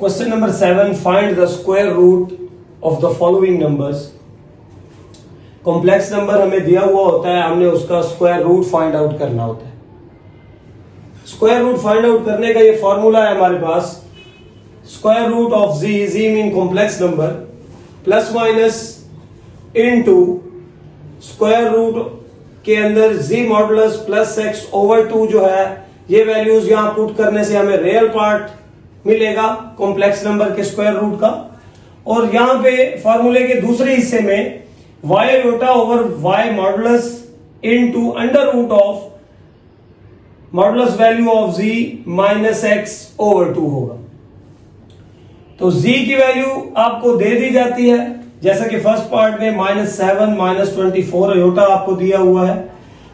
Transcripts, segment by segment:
Question number 7, find the square root of the following numbers. Complex number हमें दिया हुआ होता है, हमने उसका स्क्वायर रूट फाइंड आउट करना होता है। स्क्वायर रूट फाइंड आउट करने का ये फॉर्मूला है हमारे पास, square root of Z mean complex number plus minus into square root के अंदर Z modulus plus X over 2 जो है, ये वैल्यूज यहां पुट करने से हमें रियल पार्ट मिलेगा कॉम्प्लेक्स नंबर के स्क्वायर रूट का। और यहां पे फॉर्मूले के दूसरे हिस्से में y iota over y modulus into under root of modulus value of z minus X over 2 होगा। तो z की वैल्यू आपको दे दी जाती है, जैसा कि फर्स्ट पार्ट में -7 -24 आयोटा आपको दिया हुआ है।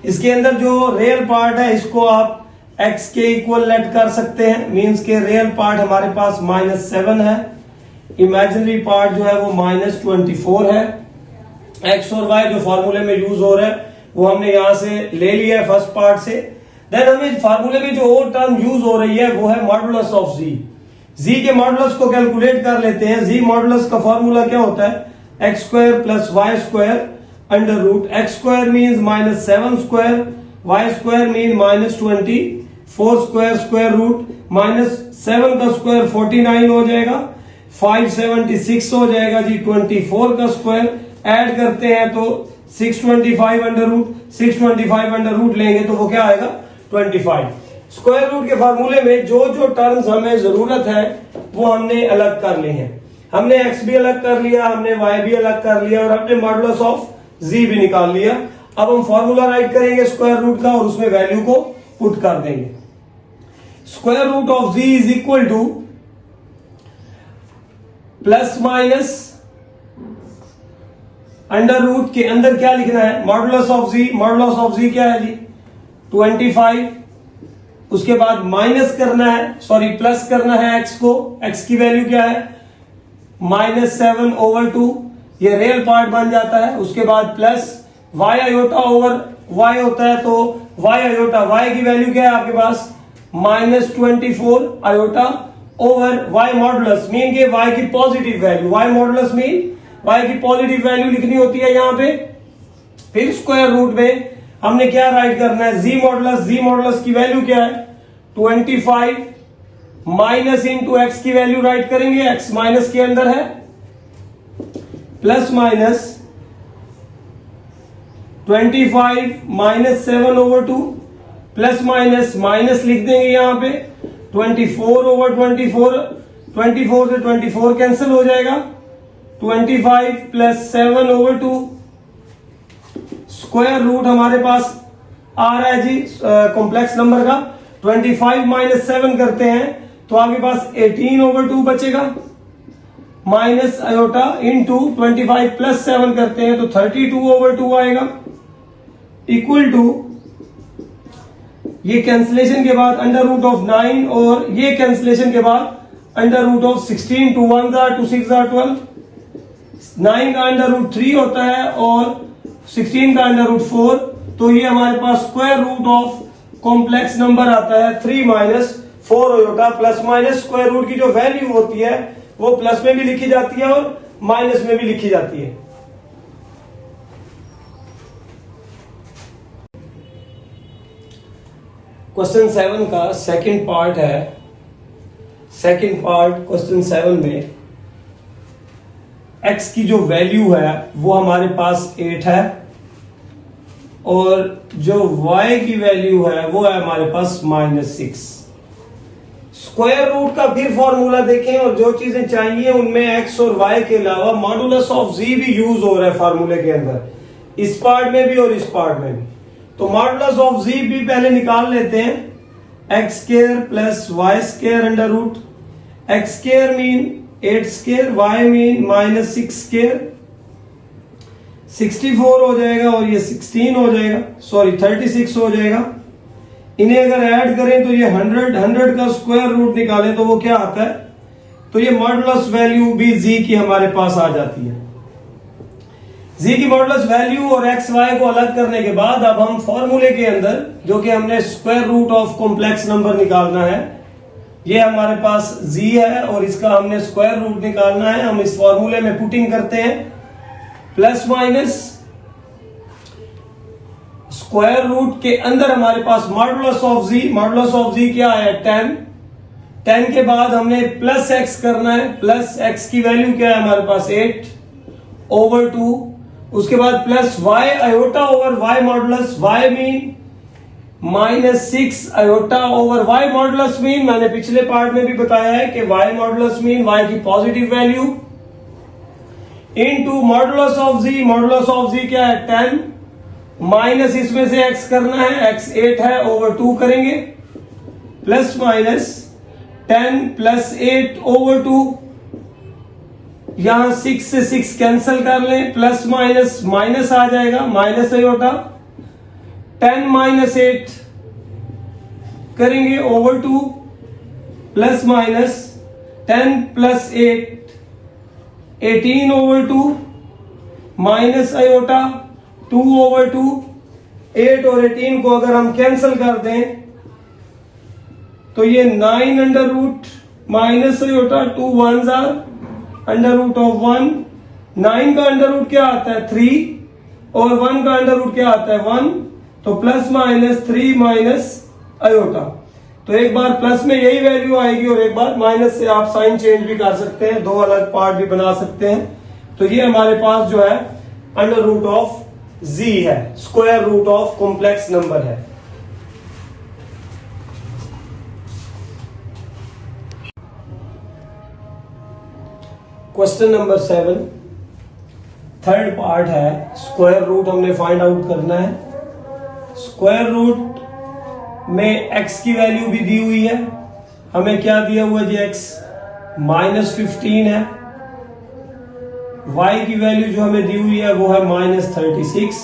इसके अंदर जो रियल पार्ट है इसको आप x के इक्वल लेट कर सकते हैं, मींस के रियल पार्ट हमारे पास -7 है, इमेजिनरी पार्ट जो है वो -24 है। x और y जो फॉर्मूले में यूज हो रहा है वो हमने यहां से ले लिया है फर्स्ट पार्ट से। देन हमें फॉर्मूले में जो और टर्म यूज हो रही है वो है मॉडुलस ऑफ z के मॉडुलस को कैलकुलेट कर लेते हैं। z मॉडुलस का फॉर्मूला क्या होता है, X square plus Y square under root X square means -7 square, Y square mean -24 square, square root -7 का स्क्वायर 49 हो जाएगा, 576 हो जाएगा जी, 24 का स्क्वायर ऐड करते हैं तो 625 अंडर रूट, 625 अंडर रूट लेंगे तो वो क्या आएगा 25। स्क्वायर रूट के फार्मूले में जो जो टर्म्स हमें जरूरत है वो हमने अलग कर ली है। हमने x भी अलग कर लिया, हमने y भी अलग कर लिया और हमने मॉडुलस ऑफ z भी निकाल लिया। अब हम फॉर्मूला राइट करेंगे स्क्वायर रूट का और उसमें वैल्यू को पुट कर देंगे। Square root of z is equal to plus minus under root के अंदर क्या लिखना है, modulus of z। Modulus of z क्या है जी 25, उसके बाद माइनस करना है, सॉरी प्लस करना है x को, x की वैल्यू क्या है -7 ओवर 2, ये रियल पार्ट बन जाता है। उसके बाद plus y iota over y होता है, तो y आयोटा, y की वैल्यू क्या है आपके पास -24 iota over y modulus mean के y की positive value, y modulus mean y की पॉजिटिव वैल्यू लिखनी होती है यहां पे। फिर स्क्वायर रूट में हमने क्या राइट करना है, z मॉडुलस की वैल्यू क्या है 25 माइनस इंटू एक्स की वैल्यू राइट करेंगे, x माइनस के अंदर है, plus minus 25 -7 over 2 plus minus minus लिख देंगे यहां पे 24 ओवर 24, 24 से 24 कैंसिल हो जाएगा, 25 प्लस 7 ओवर 2। स्क्वायर रूट हमारे पास आ रहा है जी कॉम्प्लेक्स नंबर का, 25 माइनस 7 करते हैं तो आपके पास 18 ओवर 2 बचेगा, माइनस आयोटा इंटू 25 प्लस 7 करते हैं तो 32 ओवर 2 आएगा, इक्वल टू ये कैंसिलेशन के बाद अंडर रूट ऑफ 9 और ये कैंसिलेशन के बाद अंडर रूट ऑफ 16, 2 1 2 6 12, 9 का अंडर रूट 3 होता है और 16 का अंडर रूट 4, तो ये हमारे पास square root of complex number आता है 3 - 4 iota. Plus minus square root की जो वैल्यू होती है वो प्लस में भी लिखी जाती है और माइनस में भी लिखी जाती है। क्वेश्चन 7 का सेकंड पार्ट है। सेकंड पार्ट क्वेश्चन 7 में x की जो वैल्यू है वो हमारे पास 8 है और जो y की वैल्यू है वो है हमारे पास -6। स्क्वायर रूट का फिर फॉर्मूला देखें और जो चीजें चाहिए उनमें x और y के अलावा मॉडुलस ऑफ z भी यूज हो रहा है फॉर्मूले के अंदर, इस पार्ट में भी और इस पार्ट में भी। तो मॉडुलस ऑफ z भी पहले निकाल लेते हैं, x square plus Y square under root, X square mean 8 square, y mean -6 square, 64 हो जाएगा और ये 16 हो जाएगा, सॉरी 36 हो जाएगा। इन्हें अगर ऐड करें तो ये 100 का स्क्वायर रूट निकालें तो वो क्या आता है, तो ये मॉडुलस वैल्यू भी z की हमारे पास आ जाती है। z की मॉडुलस वैल्यू और x y को अलग करने के बाद अब हम फॉर्मूले के अंदर, जो कि हमने square root of complex number निकालना है, ये हमारे पास z है और इसका हमने स्क्वायर रूट निकालना है। हम इस फॉर्मूले में पुटिंग करते हैं, प्लस माइनस स्क्वायर रूट के अंदर हमारे पास modulus of z, modulus of z क्या है 10, 10 के बाद हमने प्लस x करना है, प्लस x की वैल्यू क्या है हमारे पास 8 ओवर 2, उसके बाद plus y iota over y modulus, y mean minus 6 iota over y modulus mean, मैंने पिछले पार्ट में भी बताया है कि y मॉडुलस मीन y की positive value into modulus of z, modulus of z क्या है 10 माइनस इसमें से x करना है, x 8 है ओवर 2 करेंगे, प्लस माइनस 10 प्लस 8 ओवर 2, यहां 6 से 6 कैंसिल कर लें, प्लस माइनस माइनस आ जाएगा, माइनस आयोटा 10 माइनस 8 करेंगे over 2, plus minus 10 plus 8 18 over 2, minus iota 2 over 2, 8 और 18 को अगर हम कैंसिल कर दें तो ये 9 अंडर रूट माइनस आयोटा 2 1 जार अंडर रूट ऑफ 1, 9 का अंडर रूट क्या आता है 3 और 1 का अंडर रूट क्या आता है 1, तो प्लस माइनस 3 माइनस आयोटा। तो एक बार प्लस में यही वैल्यू आएगी और एक बार माइनस से आप साइन चेंज भी कर सकते हैं, दो अलग पार्ट भी बना सकते हैं। तो ये हमारे पास जो है अंडर रूट ऑफ z है, square root of complex number है। क्वेश्चन नंबर 7, थर्ड पार्ट है, स्क्वायर रूट हमने फाइंड आउट करना है। स्क्वायर रूट में x की वैल्यू भी दी हुई है, हमें क्या दिया हुआ जी x माइनस 15 है, y की वैल्यू जो हमें दी हुई है वो है माइनस 36।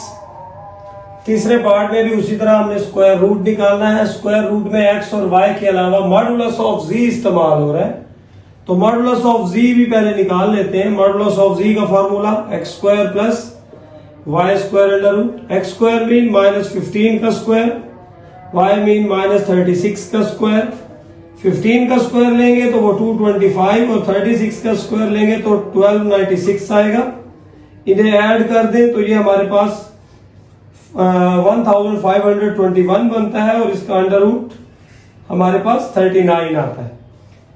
तीसरे पार्ट में भी उसी तरह हमने स्क्वायर रूट निकालना है। स्क्वायर रूट में x और y के अलावा मॉडुलस ऑफ z इस्तेमाल हो रहा है, तो मॉडुलस ऑफ z भी पहले निकाल लेते हैं। मॉडुलस ऑफ z का formula x square plus y square under root, x square mean minus 15 का स्क्वायर, y मीन माइनस 36 का स्क्वायर, 15 का स्क्वायर लेंगे तो वो 225 और 36 का स्क्वायर लेंगे तो 1296 आएगा। इन्हें ऐड कर दें तो ये हमारे पास 1521 बनता है और इसका अंडर रूट हमारे पास 39 आता है।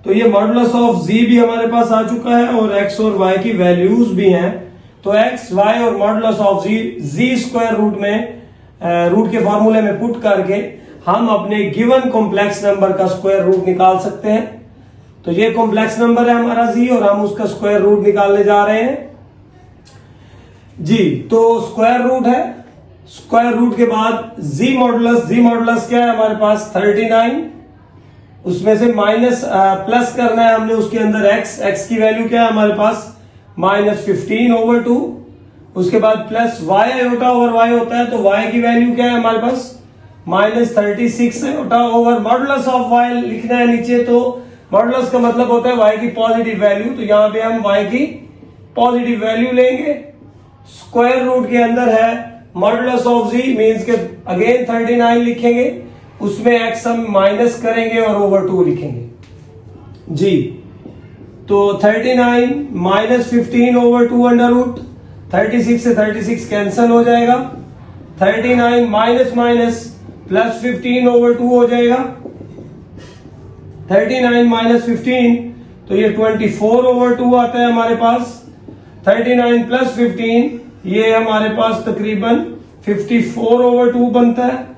तो ये मॉडुलस ऑफ z भी हमारे पास आ चुका है और x और y की वैल्यूज भी हैं। तो x, y और modulus of z square root में रूट के फॉर्मूले में पुट करके हम अपने गिवन कॉम्प्लेक्स नंबर का स्क्वायर रूट निकाल सकते हैं। तो ये कॉम्प्लेक्स नंबर है हमारा z और हम उसका स्क्वायर रूट निकालने जा रहे हैं जी। तो स्क्वायर रूट है, स्क्वायर रूट के बाद z मॉडुलस क्या है हमारे पास 39, उसमें से माइनस प्लस करना है हमने उसके अंदर x की वैल्यू क्या है हमारे पास माइनस 15 ओवर 2, उसके बाद plus y iota over y होता है तो y की वैल्यू क्या है हमारे पास minus 36 iota over modulus of y लिखना है नीचे। तो मॉडुलस का मतलब होता है y की पॉजिटिव वैल्यू, तो यहां पे हम y की पॉजिटिव वैल्यू लेंगे। स्क्वायर रूट के अंदर है मॉडुलस ऑफ z मींस के अगेन 39 लिखेंगे, उसमें x हम माइनस करेंगे और ओवर 2 लिखेंगे जी। तो 39 माइनस 15 ओवर 2 अंडर रूट, 36 से 36 कैंसिल हो जाएगा, 39 माइनस माइनस प्लस 15 ओवर 2 हो जाएगा, 39 माइनस 15 तो ये 24 ओवर 2 आता है हमारे पास, 39 प्लस 15 ये हमारे पास तकरीबन 54 ओवर 2 बनता है।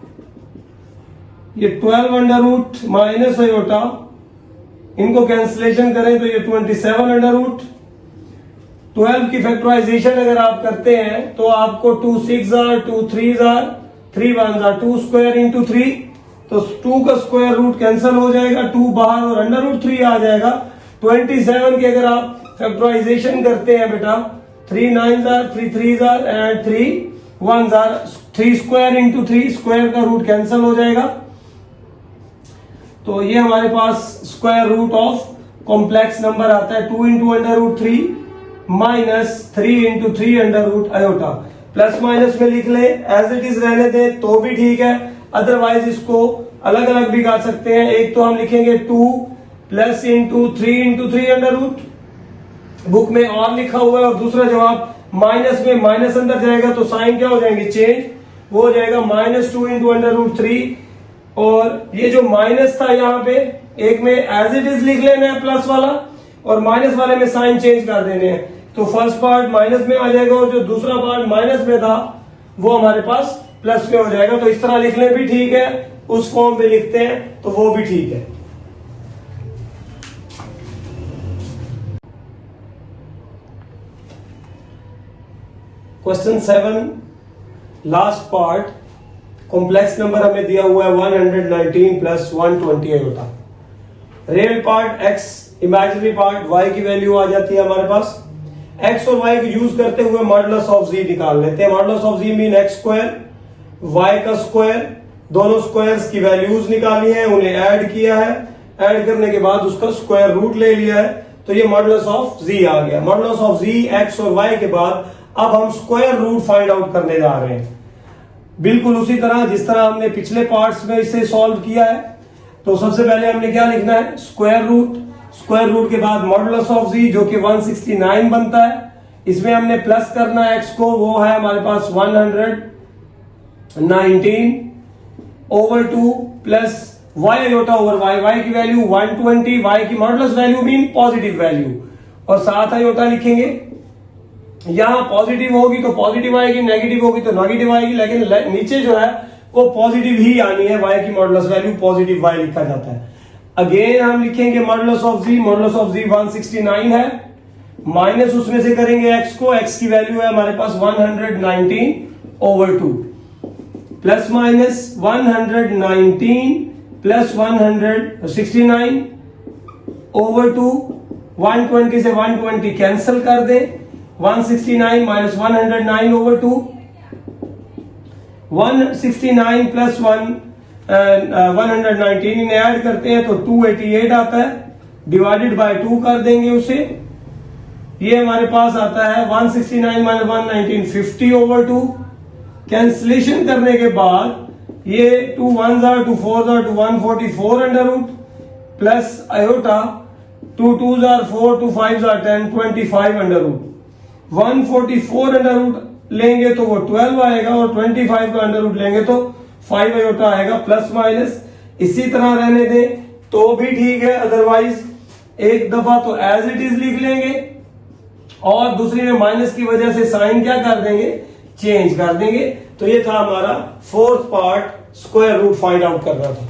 ये 12 अंडर रूट माइनस आयोटा, इनको कैंसिलेशन करें तो ये 27 अंडर रूट। 12 की फैक्टराइजेशन अगर आप करते हैं तो आपको 2 6 are 2 3 are 3 1 are 2 square into 3, तो 2 का स्क्वायर रूट कैंसिल हो जाएगा, 2 बाहर और अंडर रूट 3 आ जाएगा। 27 के अगर आप फैक्टराइजेशन करते हैं बेटा 3 9 R 3 3 R and 3 1 R, 3 square into 3 square का रूट कैंसिल हो जाएगा। तो ये हमारे पास square root of complex number आता है 2 into under root 3 minus 3 into 3 under root iota. Plus minus में लिख ले, एज इट इज रहने दें तो भी ठीक है, अदरवाइज इसको अलग अलग भी कर सकते हैं। एक तो हम लिखेंगे 2 plus into 3 under root. Book में और लिखा हुआ है और दूसरा जवाब माइनस में माइनस अंदर जाएगा तो साइन क्या हो जाएंगे, चेंज, वो हो जाएगा -2 इंटू अंडर रूट 3। और ये जो माइनस था यहाँ पे एक में एज इट इज लिख लेना है प्लस वाला और माइनस वाले में साइन चेंज कर देने हैं। तो फर्स्ट पार्ट माइनस में आ जाएगा और जो दूसरा पार्ट माइनस में था वो हमारे पास प्लस में हो जाएगा। तो इस तरह लिखने भी ठीक है, उस फॉर्म में लिखते हैं तो वो भी ठीक है। Question 7 last part, complex number हमें दिया हुआ है 119 प्लस 128 होता। Real part x, imaginary part y की वैल्यू आ जाती है हमारे पास। x और y को यूज करते हुए मॉडुलस ऑफ z निकाल लेते हैं। Modulus of z mean x square, y का स्क्वायर, दोनों स्क्वायर्स की वैल्यूज निकाली है, उन्हें ऐड किया है, ऐड करने के बाद उसका स्क्वायर रूट ले लिया है, तो ये मॉडुलस ऑफ z आ गया। मॉडुलस ऑफ z x और y के बाद अब हम स्क्वायर रूट फाइंड आउट करने जा रहे हैं, बिल्कुल उसी तरह जिस तरह हमने पिछले पार्ट्स में इसे सॉल्व किया है। तो सबसे पहले हमने क्या लिखना है, स्क्वायर रूट, स्क्वायर रूट के बाद मॉडुलस ऑफ z जो कि 169 बनता है, इसमें हमने प्लस करना है x को, वो है हमारे पास 119 over 2 plus y iota over y, y की वैल्यू 120, y की modulus value mean positive value, और साथ आयोटा लिखेंगे। यहां पॉजिटिव होगी तो पॉजिटिव आएगी, नेगेटिव होगी तो नेगेटिव आएगी, लेकिन नीचे जो है वो पॉजिटिव ही आनी है, y की मॉडुलस वैल्यू पॉजिटिव y लिखा जाता है। अगेन हम लिखेंगे modulus of z, modulus of z 169 है, माइनस उसमें से करेंगे x को, x की वैल्यू है हमारे पास 119 over 2 plus minus 119 plus 169 over 2, 120 से 120 कैंसिल कर दे, 169 माइनस 109 ओवर 2, 169 प्लस 119 इन्हें ऐड करते हैं तो 288 आता है, डिवाइडेड बाय 2 कर देंगे उसे, ये हमारे पास आता है 169 माइनस 119 50 ओवर 2। कैंसिलेशन करने के बाद ये 2 1s are 2 4s are 2 144 under root plus iota 2 2s are 4 2 5s are 10 25 under root. 144 under root लेंगे तो वो 12 आएगा और 25 का अंडर रूट लेंगे तो 5 आयोटा आएगा, प्लस माइनस इसी तरह रहने दें तो भी ठीक है, अदरवाइज एक दफा तो एज इट इज लिख लेंगे और दूसरी में माइनस की वजह से साइन क्या कर देंगे, चेंज कर देंगे। तो ये था हमारा fourth part, square root find out करना था।